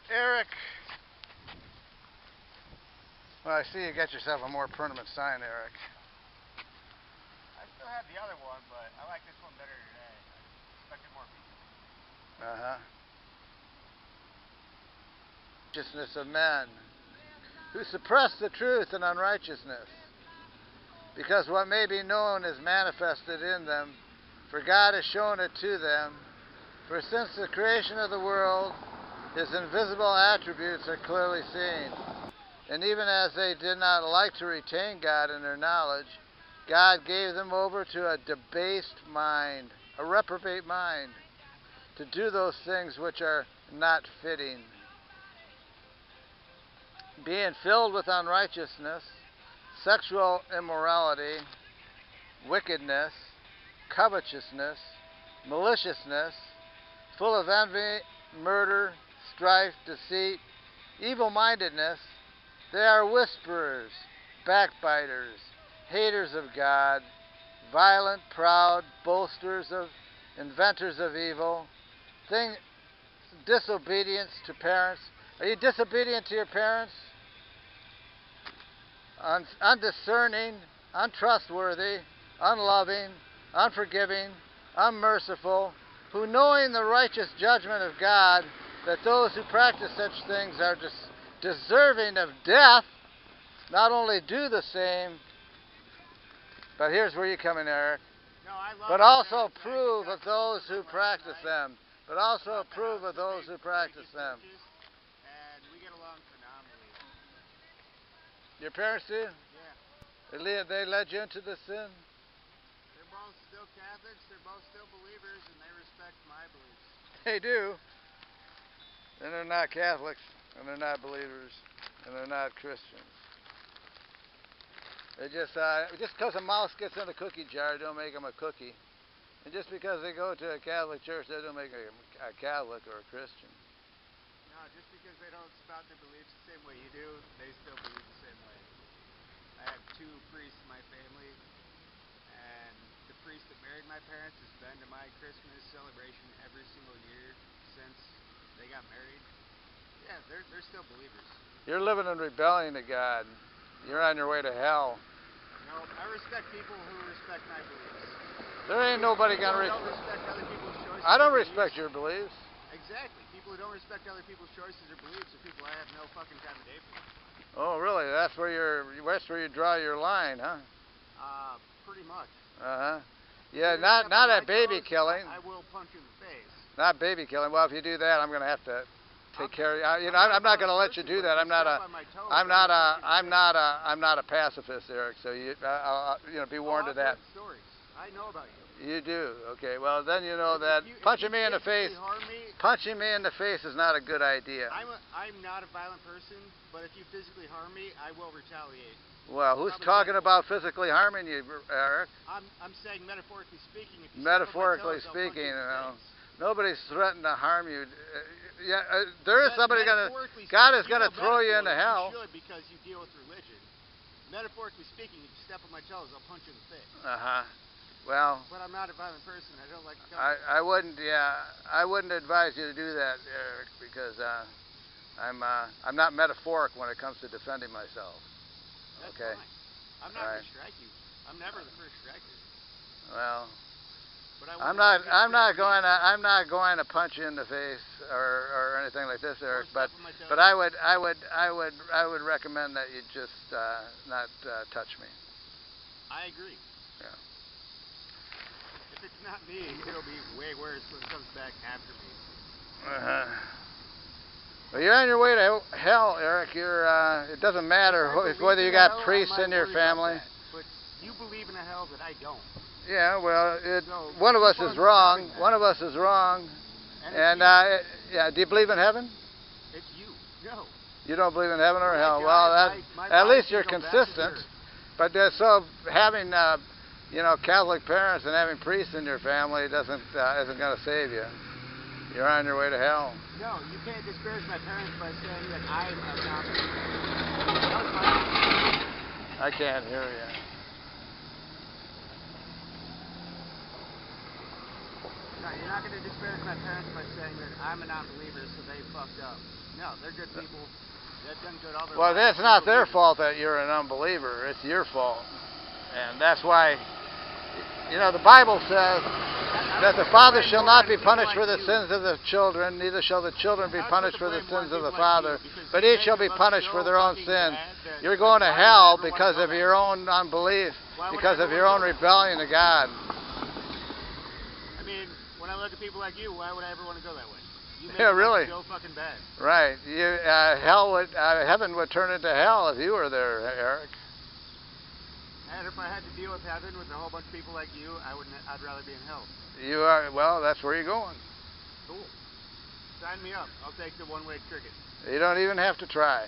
Eric, well, I see you got yourself a more permanent sign, Eric. I still have the other one, but I like this one better today. I expected more people. Uh-huh. Righteousness of men who suppress the truth in unrighteousness, because what may be known is manifested in them, for God has shown it to them. For since the creation of the world, his invisible attributes are clearly seen. And even as they did not like to retain God in their knowledge, God gave them over to a debased mind, a reprobate mind, to do those things which are not fitting. Being filled with unrighteousness, sexual immorality, wickedness, covetousness, maliciousness, full of envy, murder, strife, deceit, evil-mindedness, they are whisperers, backbiters, haters of God, violent, proud, boasters of, inventors of evil, disobedience to parents. Are you disobedient to your parents? Undiscerning, untrustworthy, unloving, unforgiving, unmerciful, who knowing the righteous judgment of God, that those who practice such things are deserving of death, not only do the same, but here's where you come in, Eric, No, I love but my also parents. approve of those who Last practice night, them. But also bought the approve house of that those who practice they them. purchased, and we get along phenomenally. Your parents do? Yeah. They led you into this sin? They're both still Catholics, they're both still believers, and they respect my beliefs. They do. And they're not Catholics, and they're not believers, and they're not Christians. They just because a mouse gets in a cookie jar, don't make them a cookie. And just because they go to a Catholic church, that don't make them a Catholic or a Christian. No, just because they don't spout their beliefs the same way you do, they still believe the same way. I have two priests in my family, and the priest that married my parents has been to my Christmas celebration every single year since they got married. Yeah, they're still believers. You're living in rebellion to God. You're on your way to hell. No, I respect people who respect my beliefs. There ain't nobody gonna respect other people's choices. I don't or respect beliefs. your beliefs. Exactly. People who don't respect other people's choices or beliefs are people I have no fucking time of day for. Oh, really? That's where you draw your line, huh? Pretty much. Uh huh. Yeah, not at baby killing. I will punch you in the face. Not baby killing. Well, if you do that, I'm gonna have to take care of you. I'm not going to let you do that. I'm not a pacifist, Eric. So be warned of that. Stories. I know about you. You do. Okay. Well, then you know that punching me in the face is not a good idea. I'm not a violent person, but if you physically harm me, I will retaliate. Well, who's talking about physically harming you, Eric? I'm saying metaphorically speaking. If you metaphorically speaking, nobody's threatening to harm you. There is somebody God is going to throw you into hell. You should, because you deal with religion. Metaphorically speaking, if you step on my toes, I'll punch you in the face. Well. But I'm not a violent person. I don't like to come. I wouldn't. Yeah, I wouldn't advise you to do that, Eric, because I'm not metaphoric when it comes to defending myself. That's okay. Fine. I'm not going to strike you. I'm never the first striker. Well. But I'm not going to punch you in the face or anything like this, Eric. But I would recommend that you just not touch me. I agree. Yeah. If it's not me, it'll be way worse when it comes back after me. Well, you're on your way to hell, Eric. It doesn't matter whether you got priests in your family. But you believe in a hell that I don't. Yeah, well, one of us is wrong. One of us is wrong. And do you believe in heaven? It's you. No. You don't believe in heaven or hell? Well, at least you're consistent. But so having Catholic parents and having priests in your family isn't going to save you. You're on your way to hell. No, you can't disparage my parents by saying that I'm not. I can't hear you. No, you're not going to disparage my parents by saying that I'm a non-believer, so they fucked up. No, they're good people. They've done good all their Well, lives. that's not their fault that you're an unbeliever. It's your fault. And that's why, you know, the Bible says that the father shall not be punished for the sins of the children, neither shall the children be punished for the sins of the father, but each shall be punished for their own sins. You're going to hell because of your own unbelief, because of your own rebellion to God. I mean, when I look at people like you, why would I ever want to go that way? You make Yeah, really. so fucking bad. Right. Heaven would turn into hell if you were there, Eric. And if I had to deal with heaven with a whole bunch of people like you, I'd rather be in hell. You are, well, that's where you're going. Cool. Sign me up. I'll take the one-way ticket. You don't even have to try.